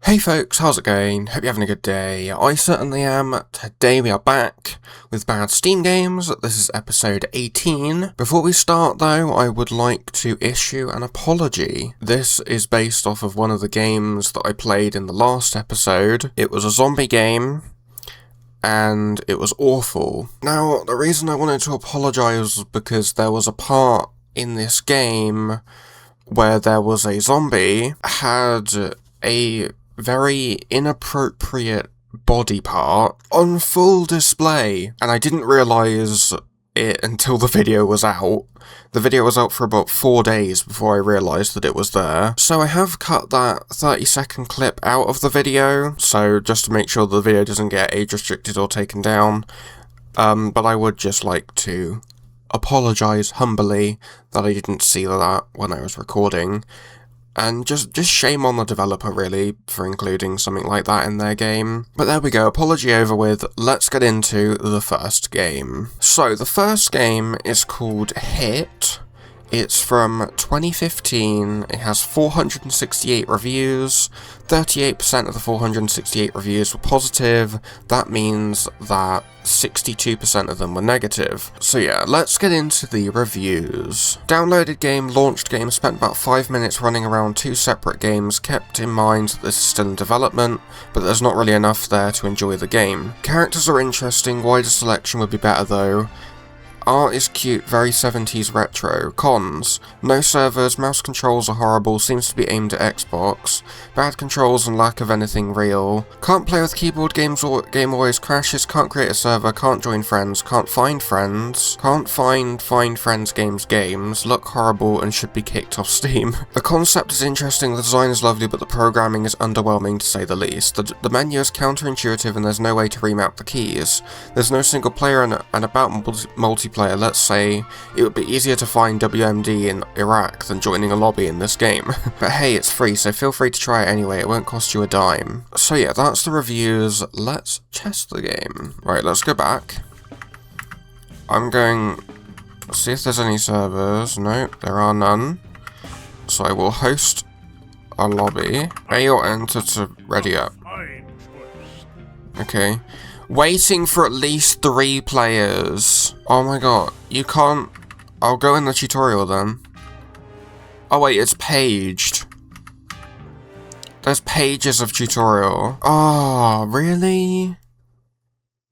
Hey folks, how's it going? Hope you're having a good day. I certainly am. Today we are back with Bad Steam Games. This is episode 18. Before we start though, I would like to issue an apology. This is based off of one of the games that I played in the last episode. It was a zombie game, and it was awful. Now, the reason I wanted to apologise was because there was a part in this game where there was a zombie had a very inappropriate body part on full display, and I didn't realise it until the video was out. The video was out for about 4 days before I realised that it was there. So I have cut that 30-second clip out of the video, so just to make sure the video doesn't get age restricted or taken down. But I would just like to apologise humbly that I didn't see that when I was recording. And just shame on the developer, really, for including something like that in their game. But there we go, apology over with. Let's get into the first game. So, the first game is called Hit. It's from 2015, it has 468 reviews, 38% of the 468 reviews were positive. That means that 62% of them were negative. So yeah, let's get into the reviews. Downloaded game, launched game, spent about 5 minutes running around 2 separate games, kept in mind that this is still in development, but there's not really enough there to enjoy the game. Characters are interesting, wider selection would be better though. Art is cute, very 70s retro. Cons: no servers, mouse controls are horrible, seems to be aimed at Xbox. Bad controls and lack of anything real. Can't play with keyboard games or game always crashes, can't create a server, can't join friends, can't find friends. Can't find friends games, look horrible and should be kicked off Steam. The concept is interesting, the design is lovely, but the programming is underwhelming to say the least. The menu is counterintuitive and there's no way to remap the keys. There's no single player and about multiplayer. Let's say it would be easier to find WMD in Iraq than joining a lobby in this game. But hey, it's free, so feel free to try it anyway, it won't cost you a dime. So yeah, that's the reviews. Let's test the game. Right, let's go back. I'm going to see if there's any servers. No, there are none. So I will host a lobby. A or enter to ready up. Okay. Waiting for at least 3 players. Oh my god, you can't... I'll go in the tutorial then. Oh wait, it's paged. There's pages of tutorial. Oh, really?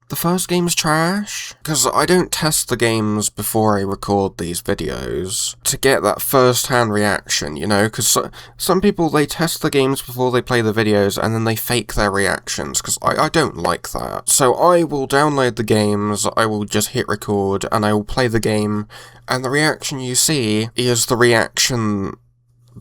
The first game's trash? Because I don't test the games before I record these videos to get that first-hand reaction, you know? Because some people, they test the games before they play the videos and then they fake their reactions, because I don't like that. So I will download the games, I will just hit record, and I will play the game, and the reaction you see is the reaction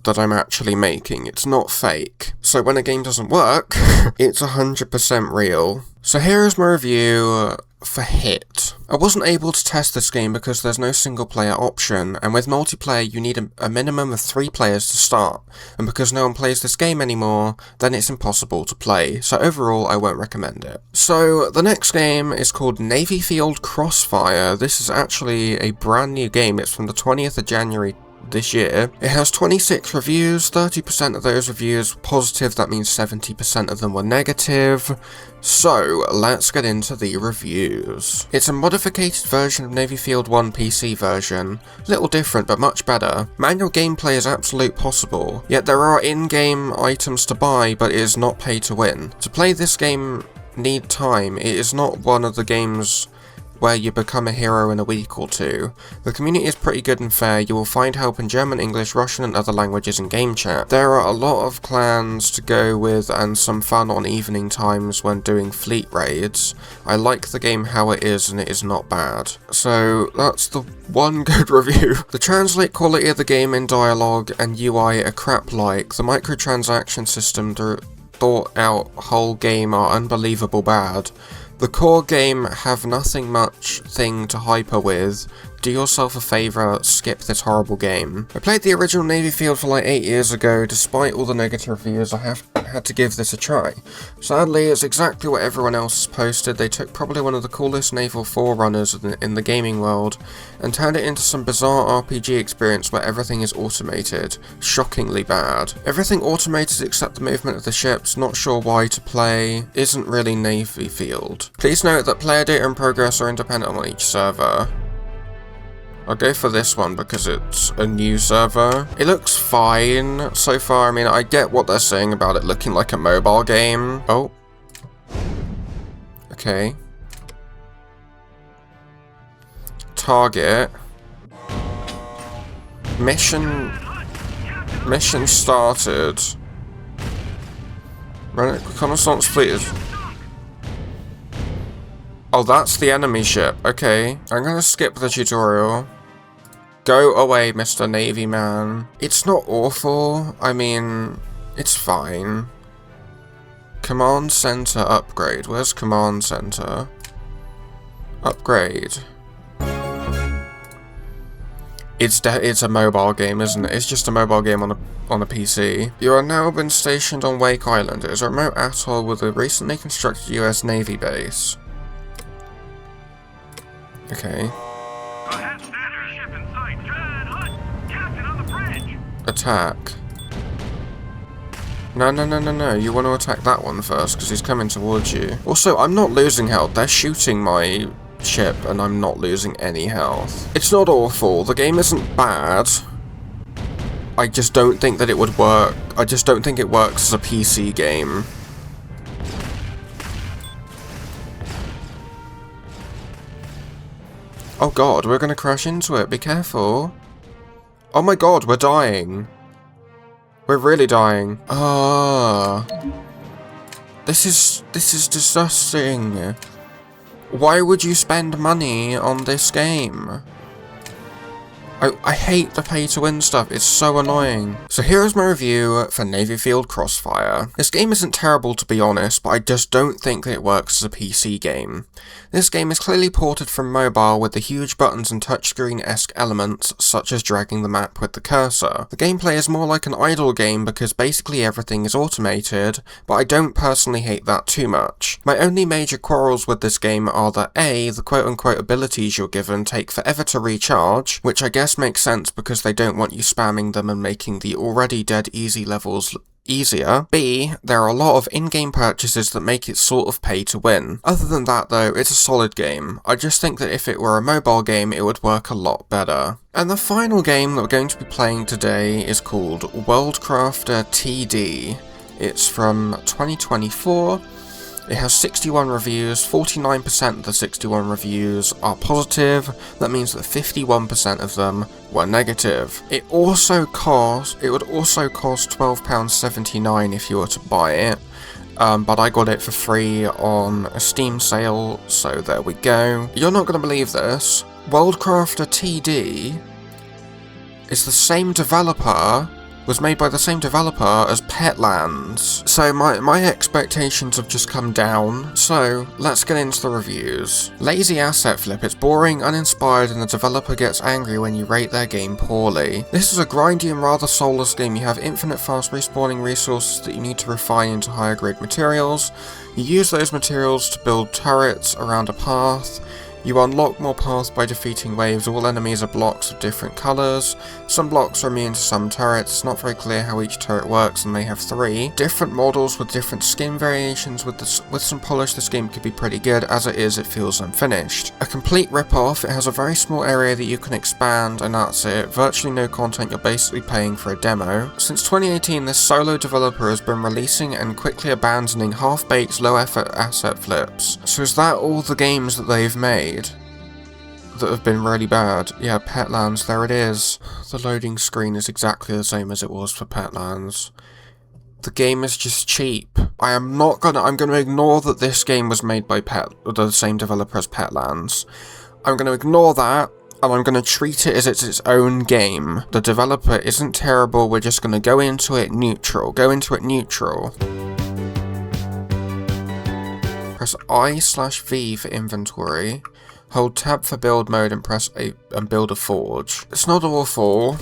that I'm actually making. It's not fake. So when a game doesn't work, it's 100% real. So here is my review for Hit. I wasn't able to test this game because there's no single player option, and with multiplayer you need a minimum of 3 players to start, and because no one plays this game anymore, then it's impossible to play, so overall I won't recommend it. So the next game is called Navy Field Crossfire. This is actually a brand new game. It's from the 20th of January this year. It has 26 reviews, 30% of those reviews were positive, that means 70% of them were negative. So, let's get into the reviews. It's a modified version of Navy Field 1 PC version. Little different, but much better. Manual gameplay is absolute possible, yet there are in-game items to buy, but it is not pay to win. To play this game, need time. It is not one of the games where you become a hero in a week or 2. The community is pretty good and fair. You will find help in German, English, Russian and other languages in game chat. There are a lot of clans to go with and some fun on evening times when doing fleet raids. I like the game how it is and it is not bad. So that's the one good review. The translate quality of the game in dialogue and UI are crap-like. The microtransaction system thought out whole game are unbelievable bad. The core game have nothing much thing to hyper with. Do yourself a favour, skip this horrible game. I played the original Navy Field for like 8 years ago. Despite all the negative reviews, I have had to give this a try. Sadly, it's exactly what everyone else has posted. They took probably one of the coolest naval forerunners in the gaming world and turned it into some bizarre RPG experience where everything is automated. Shockingly bad. Everything automated except the movement of the ships, not sure why to play, isn't really Navy Field. Please note that player data and progress are independent on each server. I'll go for this one because it's a new server. It looks fine so far. I mean, I get what they're saying about it looking like a mobile game. Oh. Okay. Target. Mission started. Reconnaissance fleet is... Oh, that's the enemy ship. Okay. I'm gonna skip the tutorial. Go away, Mr. Navy Man. It's not awful. I mean, it's fine. Command Center upgrade. Where's Command Center? Upgrade. It's a mobile game, isn't it? It's just a mobile game on a PC. You are now been stationed on Wake Island. It is a remote atoll with a recently constructed US Navy base. Okay. Attack. No, you want to attack that one first, because he's coming towards you. Also, I'm not losing health. They're shooting my ship, and I'm not losing any health. It's not awful. The game isn't bad. I just don't think that it would work. I just don't think it works as a PC game. Oh god, we're gonna crash into it. Be careful. Oh my god, we're dying. We're really dying. Ah. This is disgusting. Why would you spend money on this game? I hate the pay-to-win stuff, it's so annoying. So here is my review for Navy Field Crossfire. This game isn't terrible to be honest, but I just don't think that it works as a PC game. This game is clearly ported from mobile with the huge buttons and touchscreen-esque elements, such as dragging the map with the cursor. The gameplay is more like an idle game because basically everything is automated, but I don't personally hate that too much. My only major quarrels with this game are that A, the quote-unquote abilities you're given take forever to recharge, which I guess makes sense because they don't want you spamming them and making the already dead easy levels easier. B, there are a lot of in-game purchases that make it sort of pay to win. Other than that though, it's a solid game. I just think that if it were a mobile game, it would work a lot better. And the final game that we're going to be playing today is called Worldcrafter TD. It's from 2024. It has 61 reviews, 49% of the 61 reviews are positive, that means that 51% of them were negative. It would also cost £12.79 if you were to buy it, but I got it for free on a Steam sale, so there we go. You're not going to believe this. Worldcrafter TD is the same developer was made by the same developer as Petlands. So my expectations have just come down, so let's get into the reviews. Lazy asset flip, it's boring, uninspired, and the developer gets angry when you rate their game poorly. This is a grindy and rather soulless game. You have infinite fast respawning resources that you need to refine into higher grade materials. You use those materials to build turrets around a path. You unlock more paths by defeating waves. All enemies are blocks of different colours. Some blocks are immune to some turrets. It's not very clear how each turret works, and they have 3 different models with different skin variations. With some polish, this game could be pretty good. As it is, it feels unfinished. A complete rip-off. It has a very small area that you can expand, and that's it. Virtually no content. You're basically paying for a demo. Since 2018, this solo developer has been releasing and quickly abandoning half-baked, low-effort asset flips. So is that all the games that they've made that have been really bad? Yeah, Petlands, there it is. The loading screen is exactly the same as it was for Petlands. The game is just cheap. I'm gonna ignore that this game was made by the same developer as Petlands. I'm gonna ignore that, and I'm gonna treat it as it's its own game. The developer isn't terrible, we're just gonna go into it neutral. Press I/V for inventory. Hold tab for build mode and press A and build a forge. It's not awful.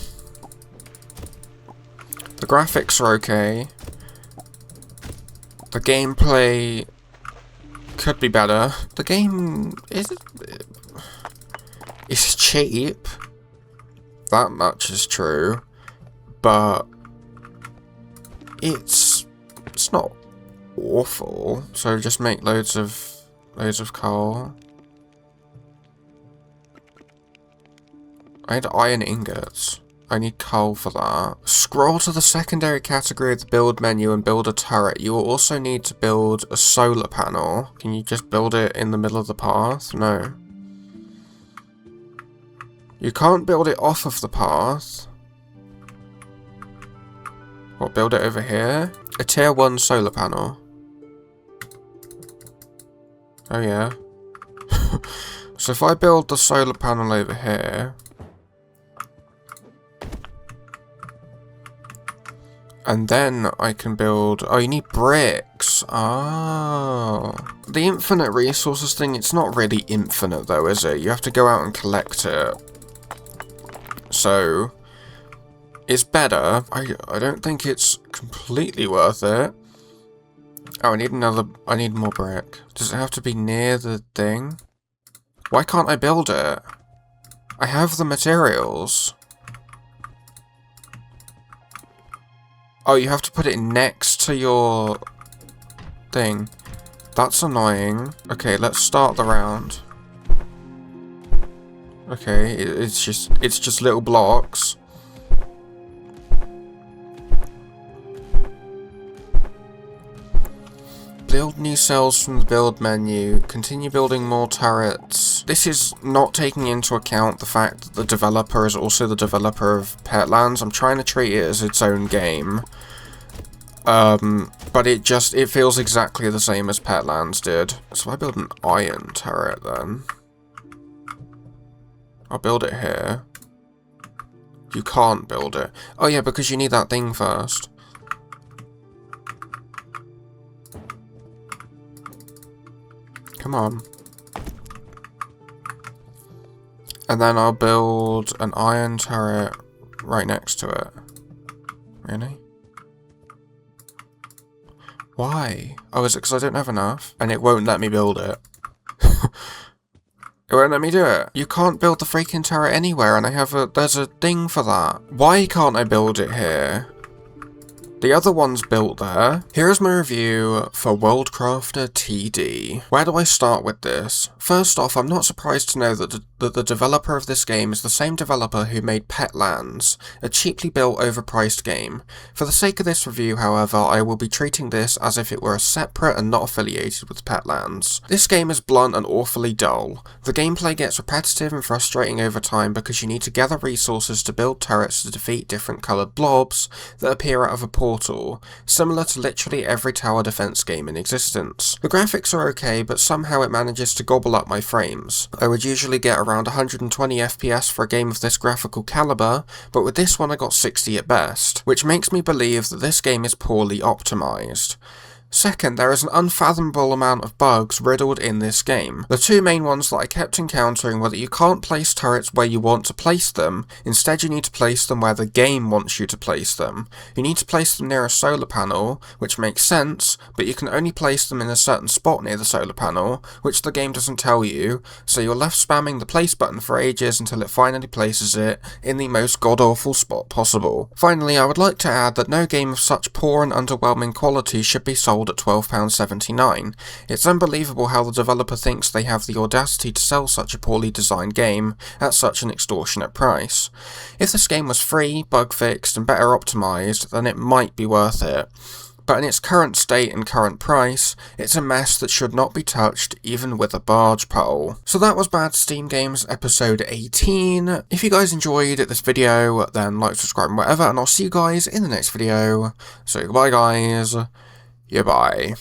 The graphics are okay. The gameplay could be better. The game is cheap. That much is true. But it's not awful. So just make loads of coal. I had iron ingots. I need coal for that. Scroll to the secondary category of the build menu and build a turret. You will also need to build a solar panel. Can you just build it in the middle of the path? No. You can't build it off of the path. What, build it over here? A tier 1 solar panel. Oh yeah. So if I build the solar panel over here, and then I can build... Oh, you need bricks. Oh. The infinite resources thing, it's not really infinite though, is it? You have to go out and collect it. So, it's better. I don't think it's completely worth it. Oh, I need more brick. Does it have to be near the thing? Why can't I build it? I have the materials. Oh, you have to put it next to your thing. That's annoying. Okay, let's start the round. Okay, it's just little blocks. Build new cells from the build menu. Continue building more turrets. This is not taking into account the fact that the developer is also the developer of Petlands. I'm trying to treat it as its own game. But it feels exactly the same as Petlands did. So I build an iron turret then. I'll build it here. You can't build it. Oh yeah, because you need that thing first. Come on. And then I'll build an iron turret right next to it. Really? Why? Oh, is it because I don't have enough? And it won't let me build it. It won't let me do it. You can't build the freaking turret anywhere, and there's a thing for that. Why can't I build it here? The other one's built there. Here is my review for Worldcrafter TD. Where do I start with this? First off, I'm not surprised to know that the developer of this game is the same developer who made Petlands, a cheaply built, overpriced game. For the sake of this review, however, I will be treating this as if it were a separate and not affiliated with Petlands. This game is blunt and awfully dull. The gameplay gets repetitive and frustrating over time because you need to gather resources to build turrets to defeat different coloured blobs that appear out of a portal, similar to literally every tower defense game in existence. The graphics are okay, but somehow it manages to gobble up my frames. I would usually get around 120 FPS for a game of this graphical caliber, but with this one I got 60 at best, which makes me believe that this game is poorly optimized. Second, there is an unfathomable amount of bugs riddled in this game. The two main ones that I kept encountering were that you can't place turrets where you want to place them, instead you need to place them where the game wants you to place them. You need to place them near a solar panel, which makes sense, but you can only place them in a certain spot near the solar panel, which the game doesn't tell you, so you're left spamming the place button for ages until it finally places it in the most god-awful spot possible. Finally, I would like to add that no game of such poor and underwhelming quality should be sold at £12.79. It's unbelievable how the developer thinks they have the audacity to sell such a poorly designed game at such an extortionate price. If this game was free, bug fixed, and better optimized, then it might be worth it. But in its current state and current price, it's a mess that should not be touched even with a barge pole. So that was Bad Steam Games episode 18. If you guys enjoyed this video, then like, subscribe, and whatever, and I'll see you guys in the next video. So goodbye guys. Goodbye.